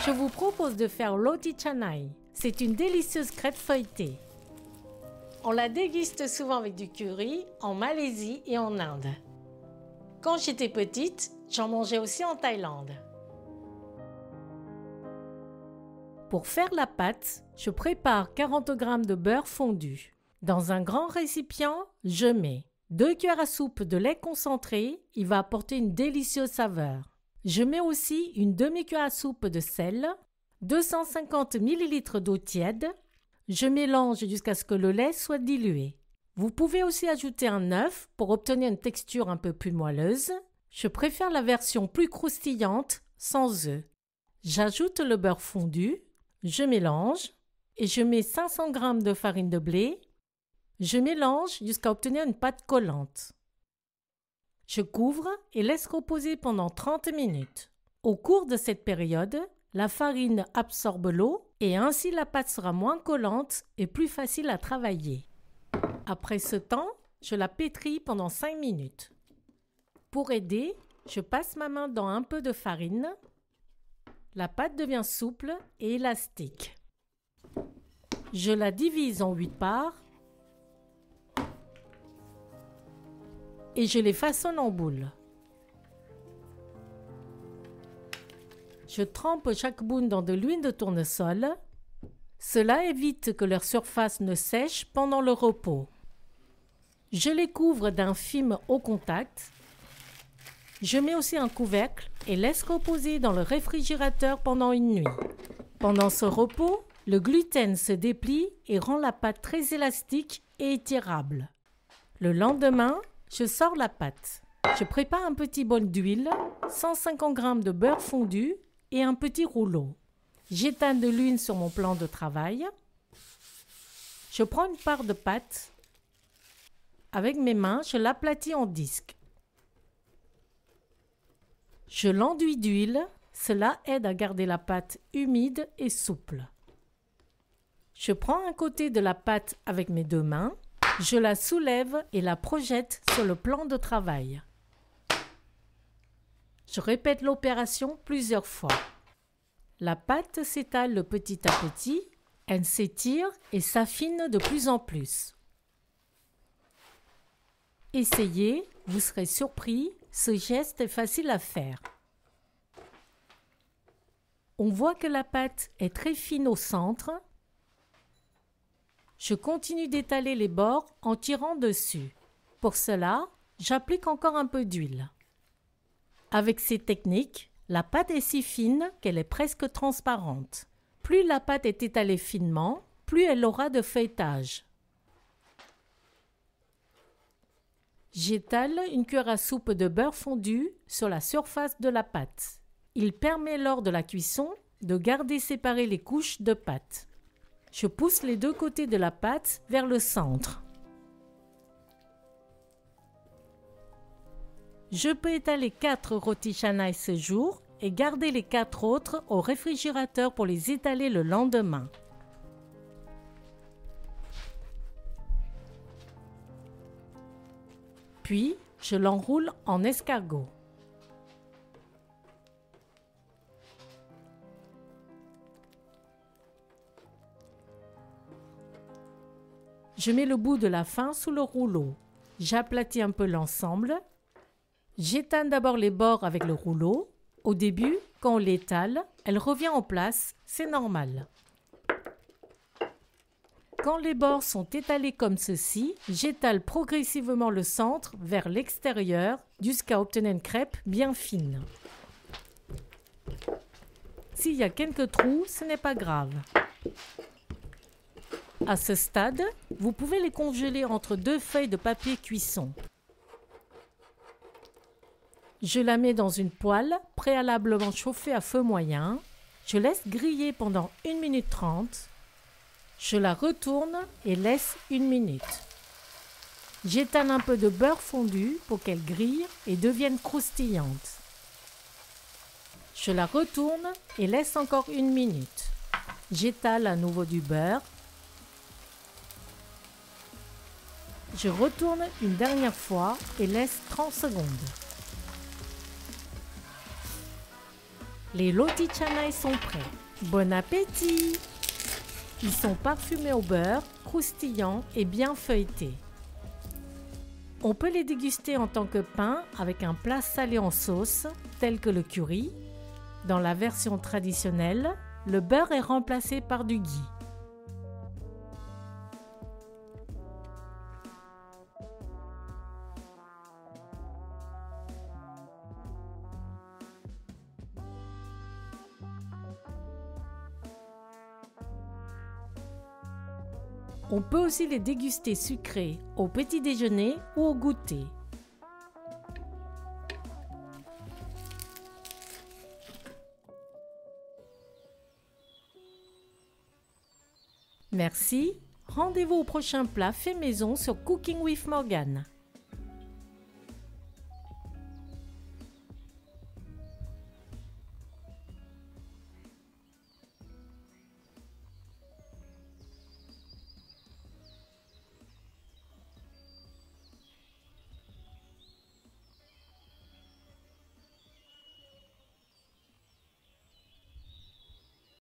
Je vous propose de faire roti canai. C'est une délicieuse crêpe feuilletée. On la déguste souvent avec du curry en Malaisie et en Inde. Quand j'étais petite, j'en mangeais aussi en Thaïlande. Pour faire la pâte, je prépare 40 g de beurre fondu. Dans un grand récipient, je mets 2 cuillères à soupe de lait concentré, il va apporter une délicieuse saveur. Je mets aussi une demi-cuillère à soupe de sel, 250 ml d'eau tiède. Je mélange jusqu'à ce que le lait soit dilué. Vous pouvez aussi ajouter un œuf pour obtenir une texture un peu plus moelleuse. Je préfère la version plus croustillante, sans œufs. J'ajoute le beurre fondu, je mélange et je mets 500 g de farine de blé. Je mélange jusqu'à obtenir une pâte collante. Je couvre et laisse reposer pendant 30 minutes. Au cours de cette période, la farine absorbe l'eau et ainsi la pâte sera moins collante et plus facile à travailler. Après ce temps, je la pétris pendant 5 minutes. Pour aider, je passe ma main dans un peu de farine. La pâte devient souple et élastique. Je la divise en 8 parts et je les façonne en boules. Je trempe chaque boule dans de l'huile de tournesol. Cela évite que leur surface ne sèche pendant le repos. Je les couvre d'un film au contact. Je mets aussi un couvercle et laisse reposer dans le réfrigérateur pendant une nuit. Pendant ce repos, le gluten se déplie et rend la pâte très élastique et étirable. Le lendemain, je sors la pâte. Je prépare un petit bol d'huile, 150 g de beurre fondu et un petit rouleau. J'étale de l'huile sur mon plan de travail. Je prends une part de pâte. Avec mes mains, je l'aplatis en disque. Je l'enduis d'huile. Cela aide à garder la pâte humide et souple. Je prends un côté de la pâte avec mes 2 mains. Je la soulève et la projette sur le plan de travail. Je répète l'opération plusieurs fois. La pâte s'étale petit à petit, elle s'étire et s'affine de plus en plus. Essayez, vous serez surpris, ce geste est facile à faire. On voit que la pâte est très fine au centre. Je continue d'étaler les bords en tirant dessus. Pour cela, j'applique encore un peu d'huile. Avec ces techniques, la pâte est si fine qu'elle est presque transparente. Plus la pâte est étalée finement, plus elle aura de feuilletage. J'étale une cuillère à soupe de beurre fondu sur la surface de la pâte. Il permet lors de la cuisson de garder séparées les couches de pâte. Je pousse les 2 côtés de la pâte vers le centre. Je peux étaler 4 roti canai ce jour et garder les 4 autres au réfrigérateur pour les étaler le lendemain. Puis, je l'enroule en escargot. Je mets le bout de la fin sous le rouleau. J'aplatis un peu l'ensemble. J'étale d'abord les bords avec le rouleau. Au début, quand on l'étale, elle revient en place, c'est normal. Quand les bords sont étalés comme ceci, j'étale progressivement le centre vers l'extérieur jusqu'à obtenir une crêpe bien fine. S'il y a quelques trous, ce n'est pas grave. À ce stade, vous pouvez les congeler entre 2 feuilles de papier cuisson. Je la mets dans une poêle préalablement chauffée à feu moyen. Je laisse griller pendant 1 minute 30. Je la retourne et laisse 1 minute. J'étale un peu de beurre fondu pour qu'elle grille et devienne croustillante. Je la retourne et laisse encore 1 minute. J'étale à nouveau du beurre. Je retourne une dernière fois et laisse 30 secondes. Les rôtis canai sont prêts. Bon appétit! Ils sont parfumés au beurre, croustillants et bien feuilletés. On peut les déguster en tant que pain avec un plat salé en sauce, tel que le curry. Dans la version traditionnelle, le beurre est remplacé par du ghee. On peut aussi les déguster sucrés au petit déjeuner ou au goûter. Merci, rendez-vous au prochain plat fait maison sur Cooking with Morgane.